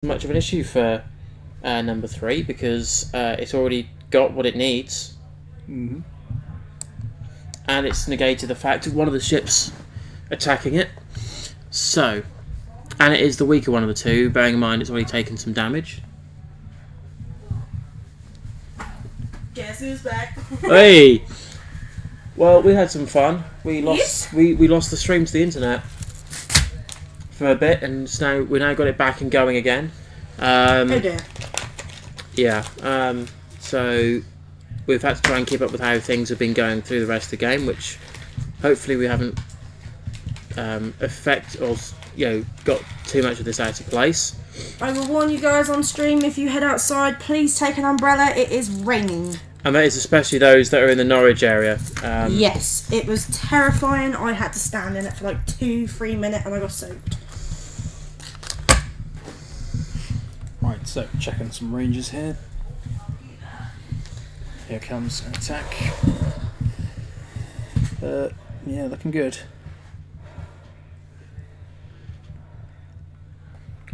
much of an issue for number 3 because it's already got what it needs. Mm-hmm. And it's negated the fact of one of the ships attacking it. So, and it is the weaker one of the two, bearing in mind it's already taken some damage. Guess who's back? Hey! Well, we had some fun. We lost we lost the stream to the internet for a bit, and we now got it back and going again. Oh dear. Yeah. So we've had to try and keep up with how things have been going through the rest of the game, which hopefully we haven't got too much of this out of place. I will warn you guys on stream, if you head outside, please take an umbrella. It is raining. And that is especially those that are in the Norwich area. Yes, it was terrifying. I had to stand in it for like 2-3 minutes and I got soaked. Right, so checking some ranges here. Here comes an attack. Yeah, looking good.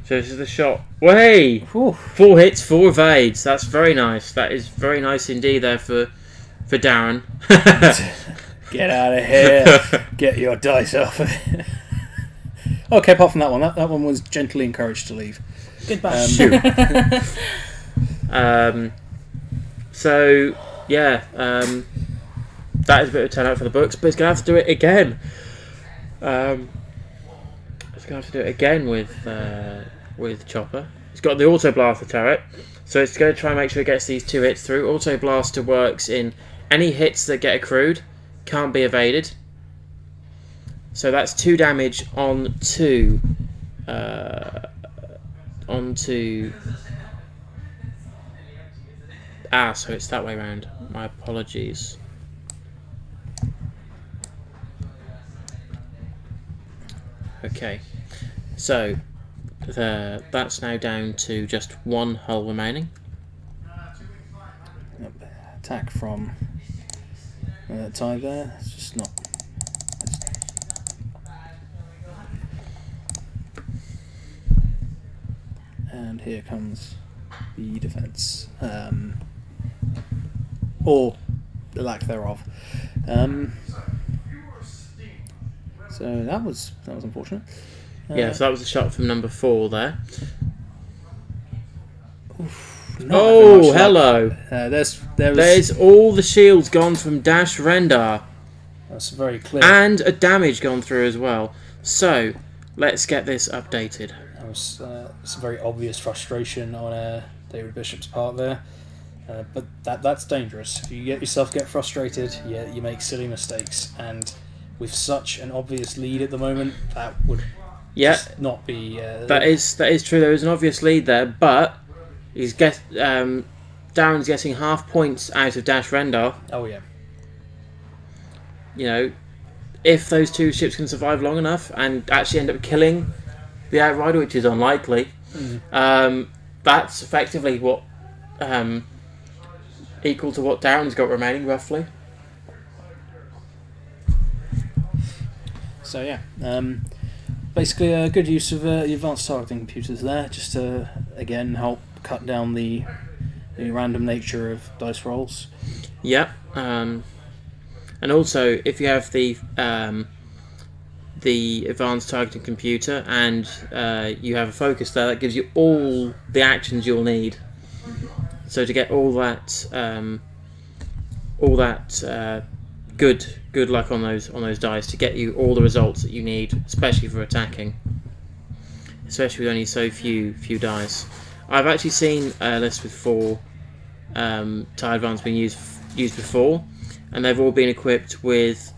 So this is the shot. Way! 4 hits, 4 evades. That's very nice. That is very nice indeed there for Darren. Get out of here. Get your dice off of it. Okay, apart from that one. That one was gently encouraged to leave. Goodbye. So, yeah. That is a bit of a turnout for the books, but it's going to have to do it again. It's going to have to do it again with Chopper. It's got the Auto Blaster turret, so it's going to try and make sure it gets these 2 hits through. Auto Blaster works in any hits that get accrued, can't be evaded. So that's 2 damage onto so it's that way around. My apologies. Okay, so that's now down to just 1 hull remaining. Yep. Attack from Ty there. It's just not. And here comes the defense, or the lack thereof. So that was unfortunate. Yeah, so that was a shot from number 4 there. Oh, hello! There's all the shields gone from Dash Rendar. That's very clear. And a damage gone through as well. So, let's get this updated. That was some very obvious frustration on David Bishop's part there. But that's dangerous. If you get frustrated, you make silly mistakes. And with such an obvious lead at the moment, that would just not be... That is true. There is an obvious lead there, but Darren's getting half points out of Dash Rendar. Oh, yeah. You know, if those 2 ships can survive long enough and actually end up killing the Outrider, which is unlikely, that's effectively what equal to what Darren's got remaining, roughly. So yeah, basically a good use of the advanced targeting computers there, just to again help cut down the random nature of dice rolls. Yep. And also, if you have the advanced targeting computer and you have a focus there, that gives you all the actions you'll need. So to get all that good luck on those dice to get you all the results that you need, especially for attacking, especially with only so few dice. I've actually seen a list with 4 TIE Advance being used before, and they've all been equipped with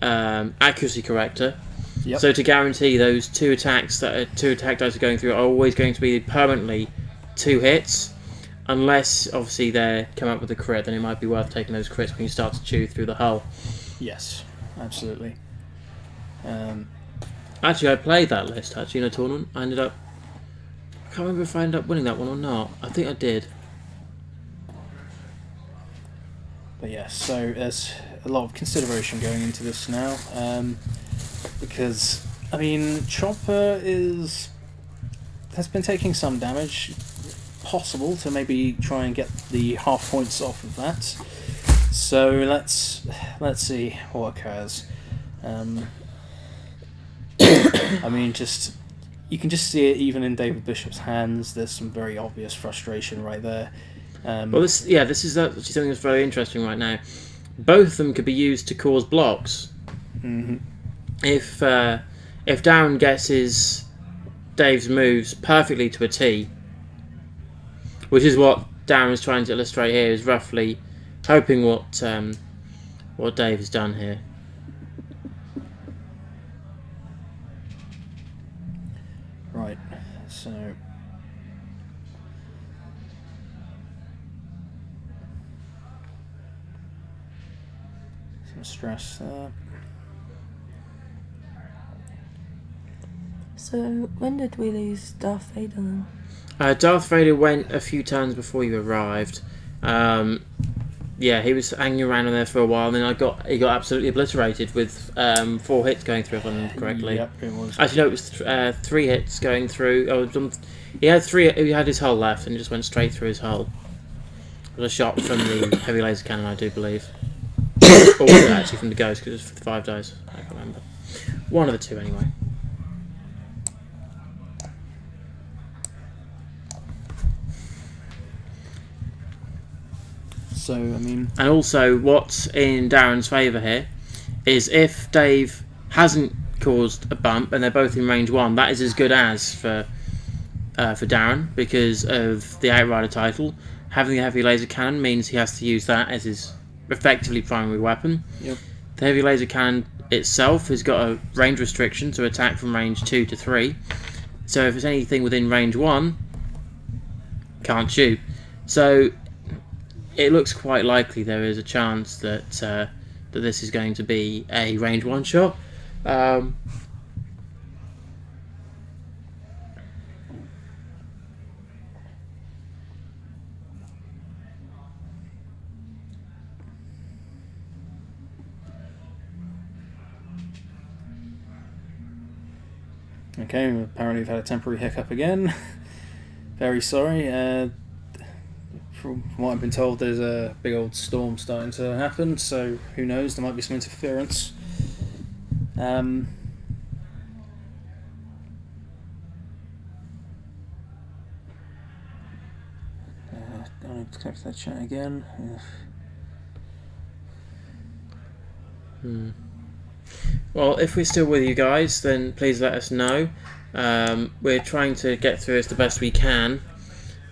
accuracy corrector. Yep. So to guarantee those 2 attacks that 2 attack dice are going through are always going to be permanently 2 hits, unless obviously they come up with a crit, then it might be worth taking those crits when you start to chew through the hull. Yes, absolutely. Actually, I played that list in a tournament. I can't remember if I ended up winning that one or not. I think I did. But yes, so there's a lot of consideration going into this now, because I mean Chopper is has been taking some damage. Possible to maybe try and get the half points off of that. So let's see what occurs. I mean, just you can just see it even in David Bishop's hands. There's some very obvious frustration right there. Well, this is actually something that's very interesting right now. Both of them could be used to cause blocks. Mm-hmm. If Darren gets Dave's moves perfectly to a T, which is what Darren is trying to illustrate here, is roughly hoping what Dave has done here. Right, so some stress there. So when did we lose Darth Vader then? Darth Vader went a few turns before you arrived. Yeah, he was hanging around in there for a while, and then he got absolutely obliterated with 4 hits going through, if I remember correctly. Yep, it was. Actually, no, it was 3 hits going through. He had 3. He had his hull left, and it just went straight through his hull. It was a shot from the heavy laser cannon, I do believe, or was it actually from the Ghost? Because it was for the 5 dice. I can't remember. One of the two, anyway. So, I mean... And also, what's in Darren's favour here is if Dave hasn't caused a bump and they're both in range 1, that is as good as for Darren, because of the Outrider title. Having the heavy laser cannon means he has to use that as his effectively primary weapon. Yep. The heavy laser cannon itself has got a range restriction to attack from range 2 to 3. So if it's anything within range 1, can't shoot. So it looks quite likely there is a chance that that this is going to be a range 1 shot. Okay, apparently we've had a temporary hiccup again. Very sorry. From what I've been told, there's a big old storm starting to happen, so who knows, there might be some interference. I need to connect to that chat again. Well, if we're still with you guys, then please let us know. We're trying to get through this the best we can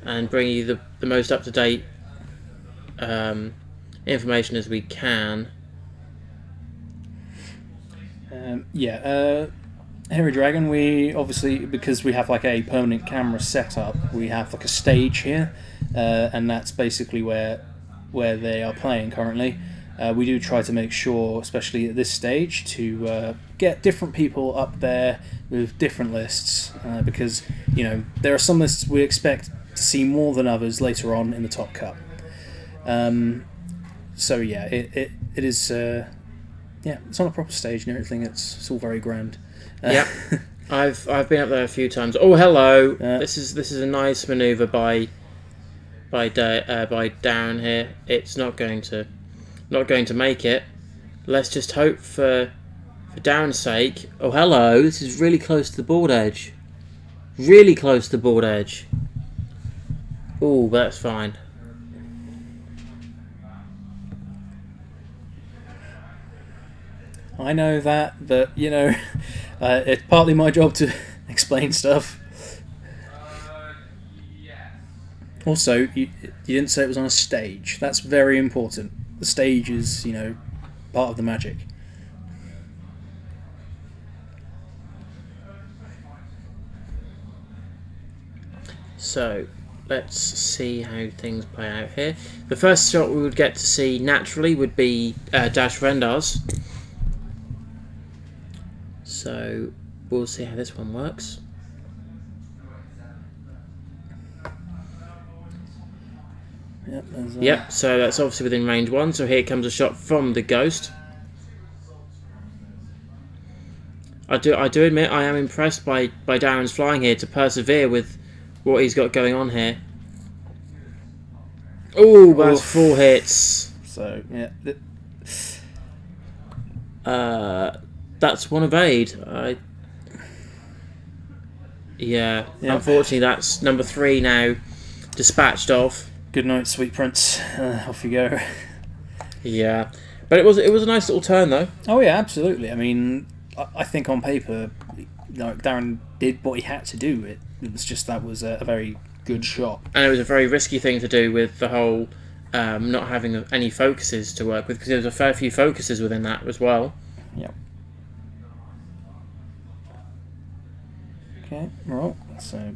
and bring you the most up-to-date information as we can. Hairy Dragon, we obviously, because we have like a permanent camera set up, we have like a stage here, and that's basically where they are playing currently. We do try to make sure, especially at this stage, to get different people up there with different lists, because, you know, there are some lists we expect to see more than others later on in the Top Cup. So yeah, it is it's on a proper stage and everything. It's all very grand. Yeah, I've been up there a few times. Oh, hello. This is a nice manoeuvre by Darren here. It's not going to make it. Let's just hope for Darren's sake. Oh, hello. This is really close to the board edge. Really close to the board edge. Oh, that's fine. I know that, but, you know, it's partly my job to explain stuff. Also, you didn't say it was on a stage. That's very important. The stage is, you know, part of the magic. So, let's see how things play out here. The first shot we would get to see naturally would be Dash Rendar's. So, we'll see how this one works. Yep, so that's obviously within range 1. So here comes a shot from the Ghost. I do admit I am impressed by Darren's flying here to persevere with what he's got going on here. Oh, that's 4 hits. So yeah, That's 1 evade. Yeah, unfortunately, that's number 3 now, dispatched off. good night, sweet prince. Off you go. Yeah, but it was a nice little turn though. Oh yeah, absolutely. I mean, I think on paper, Darren did what he had to do. It was just that was a very good shot. And it was a very risky thing to do with the whole not having any focuses to work with, because there was a fair few focuses within that as well. Yep. Okay, right. So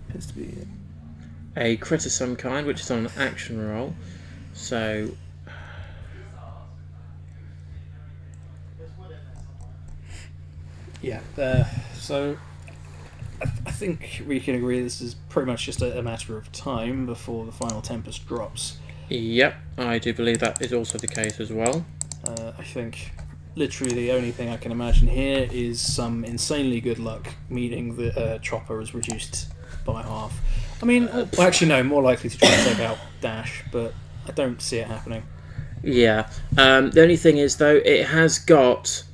appears to be A crit of some kind, which is on an action roll. So yeah. So I think we can agree this is pretty much just a matter of time before the final Tempest drops. yep, I do believe that is also the case as well. I think literally the only thing I can imagine here is some insanely good luck, meaning that Chopper is reduced by half. I mean, well, actually no, more likely to try and take out Dash, but I don't see it happening. Yeah. The only thing is though, it has got.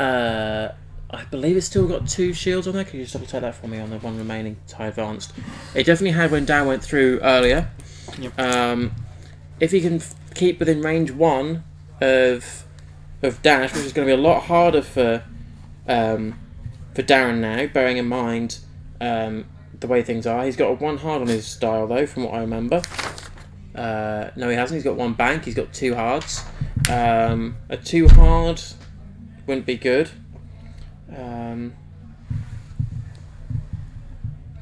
I believe it's still got 2 shields on there. Can you just double check that for me on the one remaining high advanced? It definitely had when Dan went through earlier. Yep. If he can keep within range 1 of Dash, which is going to be a lot harder for Darren now, bearing in mind the way things are. He's got a 1 hard on his dial though, from what I remember. No, he hasn't. He's got 1 bank. He's got 2 hards. A 2 hard wouldn't be good.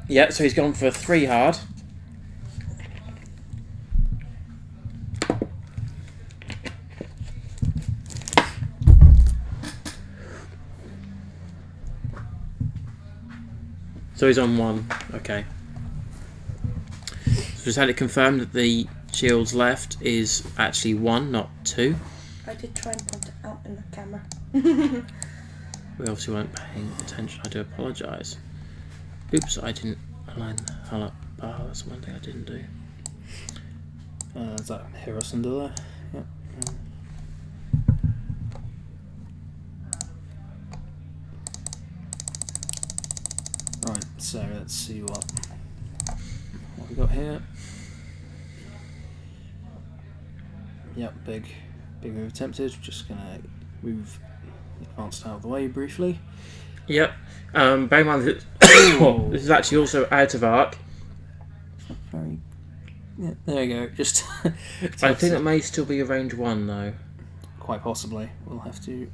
Yeah, so he's gone for a 3 hard. So he's on 1. Okay. So just had it confirmed that the shields left is actually 1, not 2. I did try and point it out in the camera. We obviously weren't paying attention. I do apologise. Oops, I didn't align the hull up bar. That's one thing I didn't do. Is that Hirosundar there? Yep. Right, so let's see what we got here. Yep, big move attempted. Just gonna move advanced out of the way briefly. Yep. Bear in mind that this is actually also out of arc. Very. Yeah, there you go. Just. I think that may still be a range 1 though. Quite possibly. We'll have to.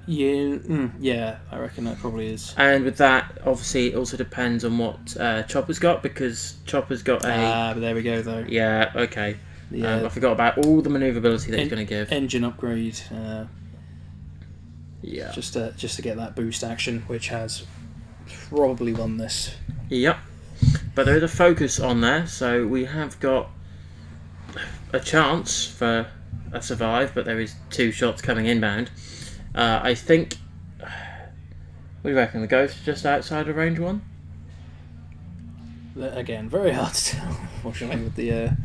Yeah, yeah, I reckon that probably is. And with that, obviously, it also depends on what Chopper's got, because Chopper's got a. But there we go though. Yeah. Okay. Yeah. I forgot about all the manoeuvrability that he's going to give. Engine upgrade. Yeah. Just to get that boost action, which has probably won this. Yep. But there is a focus on there, so we have got a chance for a survive, but there is 2 shots coming inbound. I think. What do you reckon? The ghost just outside of range 1? Again, very hard to tell, unfortunately, with the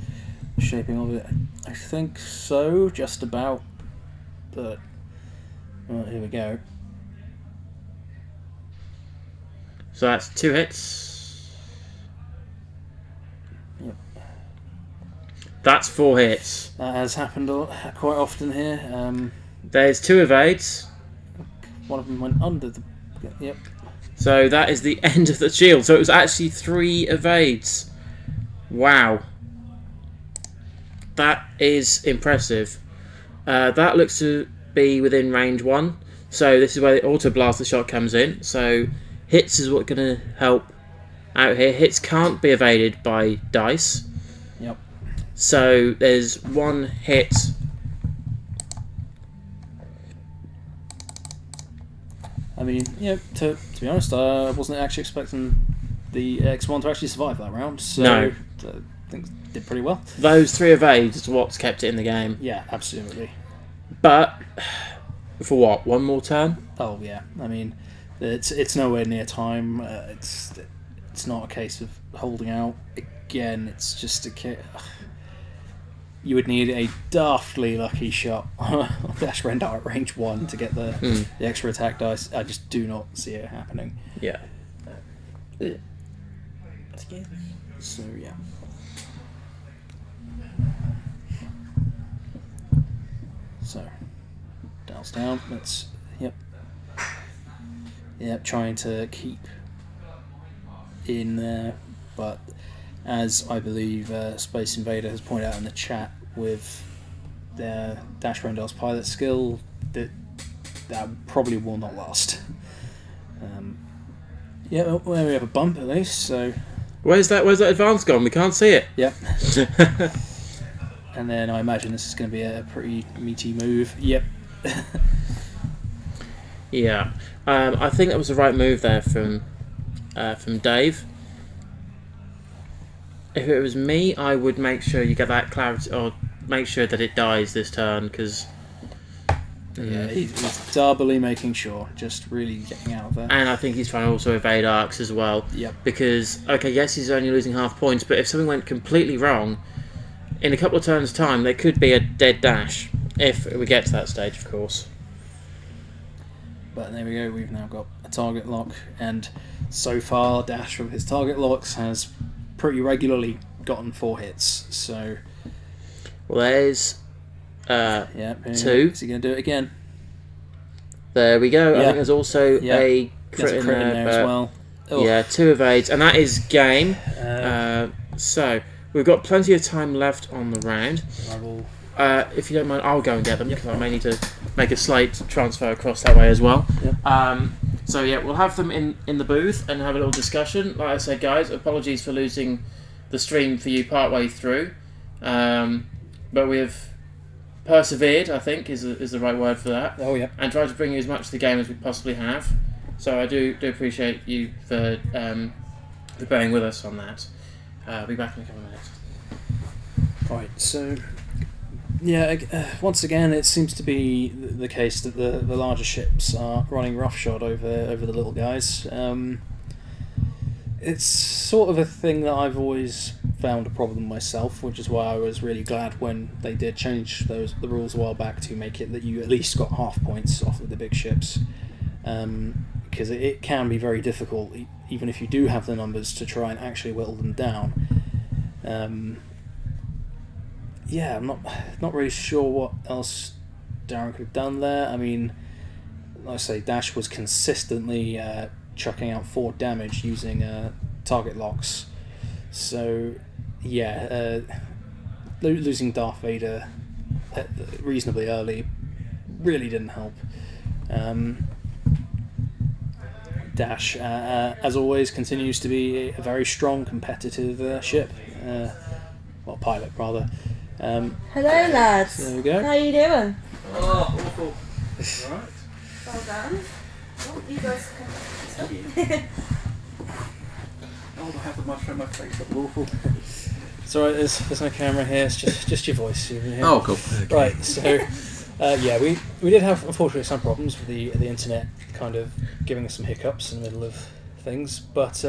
shaping of it. I think so, just about. But well, here we go. So that's 2 hits. Yep. That's 4 hits. That has happened quite often here. There's 2 evades. One of them went under the. Yep. So that is the end of the shield. So it was actually 3 evades. Wow. That is impressive. That looks to be within range 1. So this is where the auto blaster shot comes in. So hits is what's going to help out here. Hits can't be evaded by dice. Yep. So there's 1 hit. I mean, yeah, to be honest, I wasn't actually expecting the X1 to actually survive that round, so No. I think it did pretty well. Those 3 evades is what's kept it in the game. Yeah, absolutely. But, for what, 1 more turn? Oh, yeah. I mean, It's nowhere near time. It's not a case of holding out. Again, it's just a case. You would need a daftly lucky shot on Dash Rendar at range 1 to get the extra attack dice. I just do not see it happening. Yeah. Excuse me. So yeah. So Dal's down. Let's trying to keep in there, but as I believe Space Invader has pointed out in the chat, with their Dash Rendar's pilot skill, that probably will not last. Well, we have a bump at least. So Where's that advance gone? We can't see it. Yep. And then I imagine this is going to be a pretty meaty move. Yep. Yeah. I think that was the right move there from Dave. If it was me, I would make sure you get that clarity, or make sure that it dies this turn, because... Yeah, he's doubly making sure, just really getting out of there. And I think he's trying to also evade arcs as well. Yep. Because, okay, yes, he's only losing half points, but if something went completely wrong, in a couple of turns' time, there could be a dead dash, if we get to that stage, of course. But there we go, we've now got a target lock, and so far Dash with his target locks has pretty regularly gotten 4 hits, so... Well, there's... yeah, 2. Is he going to do it again? There we go. Yeah. I think there's also a There's crit a in crit there, in there but as well. Oh. yeah, 2 evades, and that is game. So we've got plenty of time left on the round. I will... If you don't mind, I'll go and get them, because I may need to make a slight transfer across that way as well. Yep. So yeah, we'll have them in the booth and have a little discussion. Like I said, guys, apologies for losing the stream for you partway through, but we've persevered, I think, is the right word for that. Oh yeah. And tried to bring you as much of the game as we possibly have. So I do appreciate you for bearing with us on that. I'll be back in a couple of minutes. Right, so... Yeah, once again, it seems to be the case that the larger ships are running roughshod over the little guys. It's sort of a thing that I've always found a problem myself, which is why I was really glad when they did change the rules a while back to make it that you at least got half points off of the big ships. Because it can be very difficult, even if you do have the numbers, to try and actually whittle them down. Yeah, I'm not really sure what else Darren could have done there. I mean, like I say, Dash was consistently chucking out 4 damage using target locks. So, yeah, losing Darth Vader reasonably early really didn't help. Dash, as always, continues to be a very strong competitive ship. Well, pilot, rather. Hello, lads. There we go. How you doing? Oh, awful. Right. Well done. Oh, you guys can... Oh, I have the mushroom on my face. That's awful. It's alright, there's no camera here, it's just your voice. Oh, cool. Okay. Right, so, yeah, we did have, unfortunately, some problems with the internet kind of giving us some hiccups in the middle of things, but,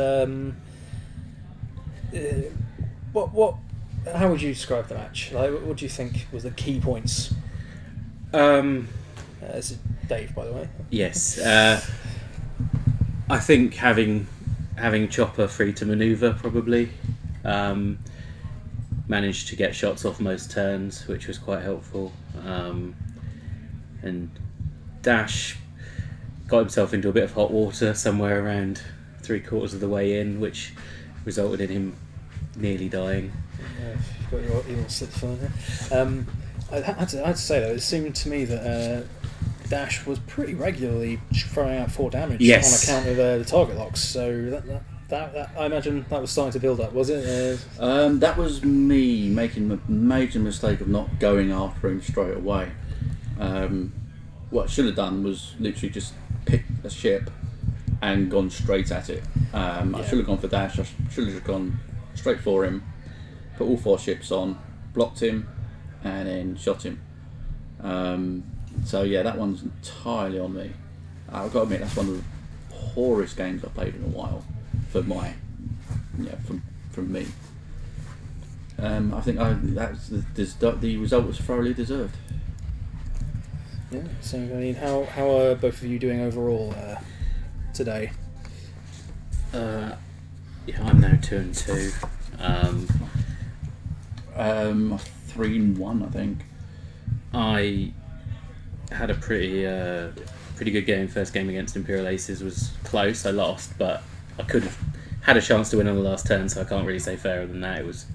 how would you describe the match? Like, what do you think was the key points? This is Dave, by the way. Yes. I think having Chopper free to manoeuvre probably. Managed to get shots off most turns, which was quite helpful. And Dash got himself into a bit of hot water somewhere around 3/4 of the way in, which resulted in him nearly dying. Yeah, you've got your evil slip phone there. I had to say though, it seemed to me that Dash was pretty regularly throwing out 4 damage Yes. on account of the target locks. So that I imagine that was starting to build up, was it? That was me making a major mistake of not going after him straight away. What I should have done was literally just pick a ship and gone straight at it. I should have gone for Dash. I should have just gone straight for him, put all 4 ships on, blocked him, and then shot him. So yeah, that one's entirely on me. I've got to admit that's one of the poorest games I've played in a while for my, from me. I think the result was thoroughly deserved. Yeah. So I mean, how are both of you doing overall today? Yeah, I'm now 2-2. 3-1, I think. I had a pretty good game. First game against Imperial Aces was close. I lost, but I could have had a chance to win on the last turn, so I can't really say fairer than that. It was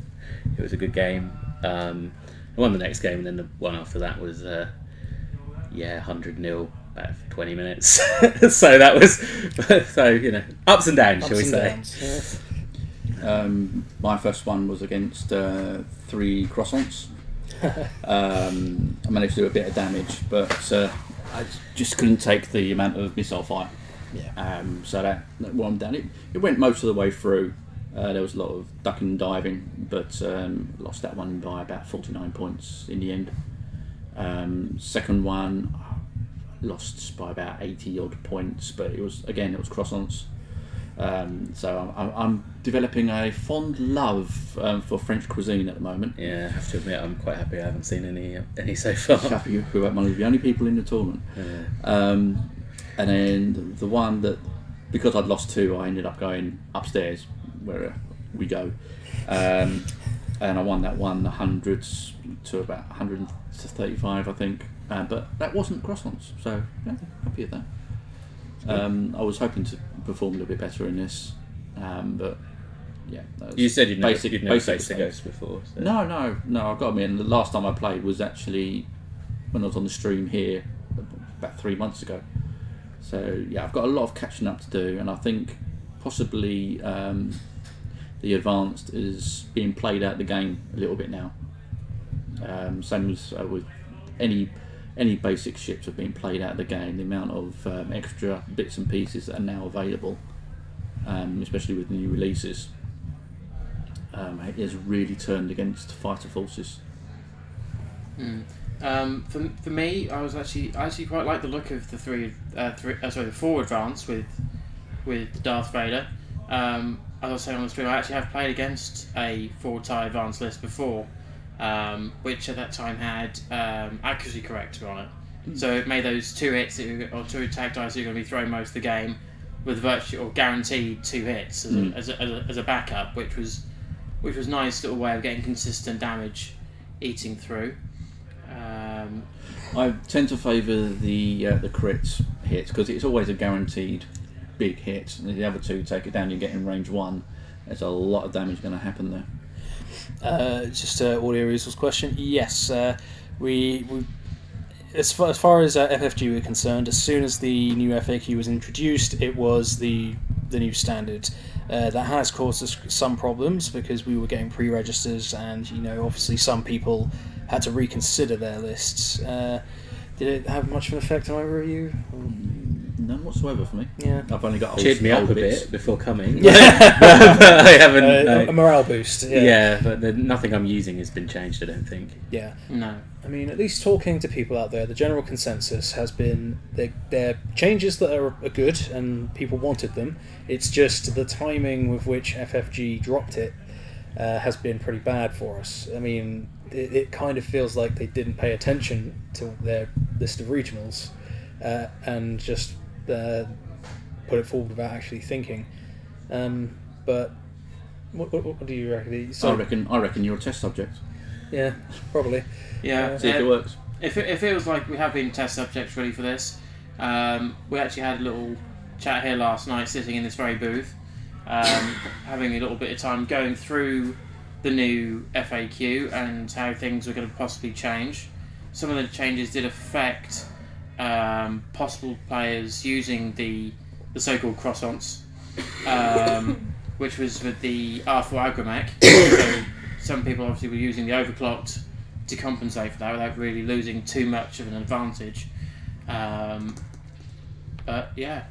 a good game. I won the next game, and then the one after that was 100-0 about 20 minutes. So that was ups and downs, shall we say? Downs, yeah. My first one was against 3 croissants. I managed to do a bit of damage, but I just couldn't take the amount of missile fire. Yeah. So that one down. It went most of the way through. There was a lot of ducking and diving, but lost that one by about 49 points in the end. Second one, lost by about 80 odd points, but it was croissants. So I'm developing a fond love for French cuisine at the moment. Yeah, I have to admit I'm quite happy I haven't seen any so far. Happy who were one of the only people in the tournament. Yeah. And then the one that, because I'd lost 2, I ended up going upstairs where we go, and I won that one, the hundreds to about 135, I think. But that wasn't croissants, so yeah, happy with that. I was hoping to perform a little bit better in this, but yeah. You said you'd never faced mistake. the ghost before. So. No, I've got to admit, the last time I played was actually when I was on the stream here about 3 months ago. So yeah, I've got a lot of catching up to do, and I think possibly the advanced is being played out the game a little bit now. Same as with any basic ships have been played out of the game. The amount of extra bits and pieces that are now available, especially with the new releases, it has really turned against fighter forces. For me, I actually quite like the look of the 4 advance with Darth Vader. As I was saying on the stream, I actually have played against a 4-tie advanced list before, which at that time had accuracy corrector on it. So it made those 2 hits or 2 attack dice that you're going to be throwing most of the game with virtual or guaranteed 2 hits as a backup, which was nice little way of getting consistent damage eating through. I tend to favour the crit hit because it's always a guaranteed big hit, and the other 2 take it down, you get in range 1. There's a lot of damage going to happen there. Just Audio Resource question. Yes, we as far as FFG were concerned, as soon as the new FAQ was introduced, it was the new standard. That has caused us some problems because we were getting pre-registers, and obviously some people had to reconsider their lists. Did it have much of an effect on either of you? None whatsoever for me. Yeah, I've only got cheered me up old a bits. bit before coming. Yeah. but I haven't. a morale boost. Yeah, but nothing I'm using has been changed, I don't think. Yeah. No. I mean, at least talking to people out there, the general consensus has been they're changes that are good and people wanted them. It's just the timing with which FFG dropped it has been pretty bad for us. I mean, it kind of feels like they didn't pay attention to their list of regionals and just put it forward without actually thinking. But what do you reckon? I reckon you're a test subject. Yeah, probably. Yeah, See if it works. It feels like we have been test subjects ready for this. We actually had a little chat here last night, sitting in this very booth, having a little bit of time going through the new FAQ and how things were going to possibly change. Some of the changes did affect possible players using the so-called croissants, which was with the R4 Agromech. So some people obviously were using the overclocked to compensate for that without really losing too much of an advantage. But yeah,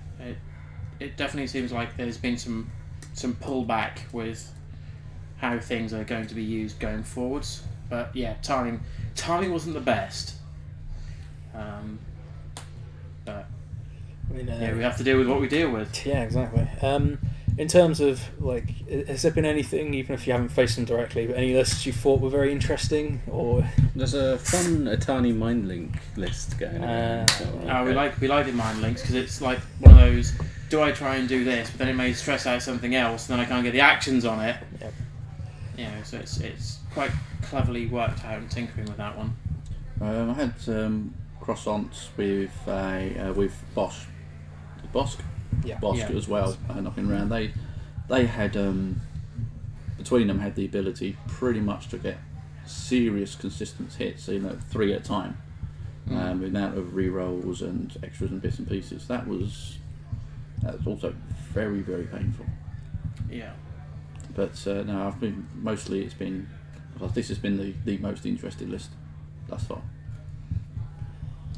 it definitely seems like there's been some pullback with how things are going to be used going forwards. But yeah, timing wasn't the best. But I mean, Yeah, we have to deal with what we deal with. Yeah, exactly. In terms of like, has there been anything, even if you haven't faced them directly, but any lists you thought were very interesting, or There's a fun Atani Mindlink list going on. We like the mind links because it's like one of those. Do I try and do this, but then it may stress out something else, and then I can't get the actions on it. Yep. You know, so it's quite cleverly worked out and tinkering with that one. I had croissants with Bosch, Bosk, Yeah. Bosk Yeah. as well, knocking around. They had between them had the ability pretty much to get serious consistent hits, 3 at a time, with the amount of re-rolls and extras and bits and pieces. That was also very, very painful. Yeah. But no, this has been the most interesting list thus far.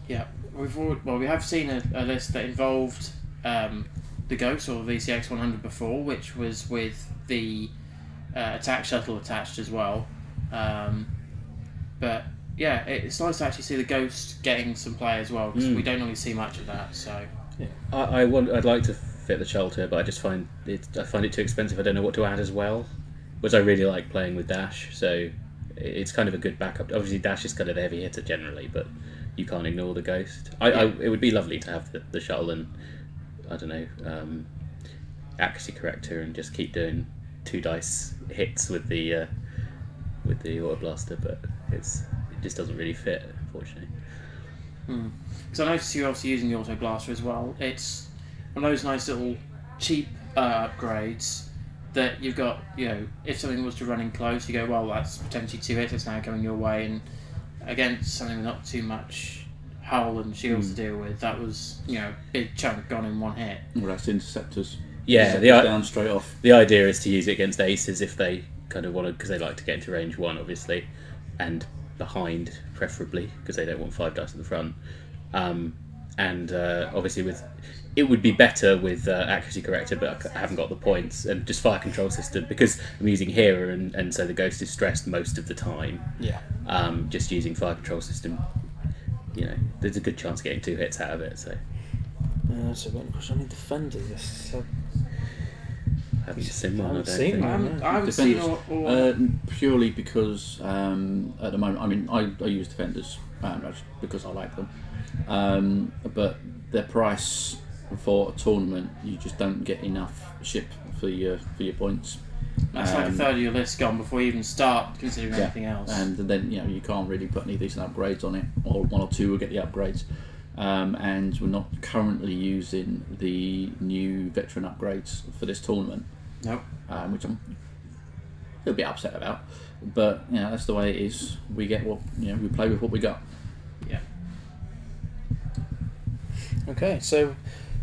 Yeah, we have seen a list that involved the Ghost or the VCX 100 before, which was with the attack shuttle attached as well. But yeah, it's nice to actually see the Ghost getting some play as well, because we don't really see much of that. So I'd like to fit the shelter, but I just find it too expensive. I don't know what to add as well. Whereas I really like playing with Dash, so it's kind of a good backup. Obviously, Dash is kind of the heavy hitter generally, but you can't ignore the Ghost. It would be lovely to have the shuttle and I don't know, accuracy corrector, and just keep doing 2 dice hits with the auto blaster, but it just doesn't really fit, unfortunately. because I noticed you're obviously using the auto blaster as well. It's one of those nice little cheap upgrades that you've got. You know, if something was to run in close, you go, well, that's potentially 2 hits. It's now going your way, and against something with not too much hull and shields to deal with, that was, you know, big chunk gone in 1 hit. Well, that's interceptors. Yeah, Down straight off. The idea is to use it against aces if they kind of want to, because they like to get into range 1, obviously, and behind preferably, because they don't want 5 dice in the front. And obviously it would be better with accuracy corrector, but I haven't got the points, and just fire control system, because I'm using Hera, and so the Ghost is stressed most of the time. Yeah. Just using fire control system, you know, there's a good chance of getting 2 hits out of it. So So what question? I need defenders. So I haven't seen one. I don't seen think. one. I haven't seen all Purely because at the moment, I mean, I use defenders because I like them, but their price for a tournament, you just don't get enough ship for your points. That's like a third of your list gone before you even start considering anything else. And then you can't really put any decent upgrades on it, or 1 or 2 will get the upgrades. And we're not currently using the new veteran upgrades for this tournament. Nope. Which I'm a little bit upset about, but that's the way it is. We get what we play with what we got. Yeah. Okay, so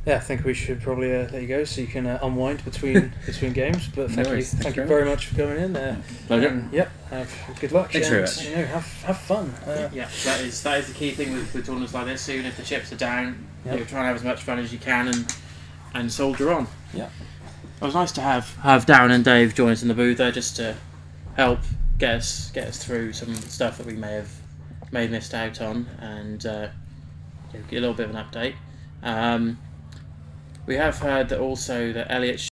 I think we should probably let you go so you can unwind between games. But thank you very much for coming in there. Pleasure. Yep. Good luck. Thanks very much. Have fun. Yeah, that is the key thing with tournaments like this. Even if the chips are down, Yep. you try and have as much fun as you can and soldier on. Yeah. It was nice to have Darren and Dave join us in the booth there, just to help get us through some stuff that we may have missed out on, and get a little bit of an update. We have heard that also that Elliot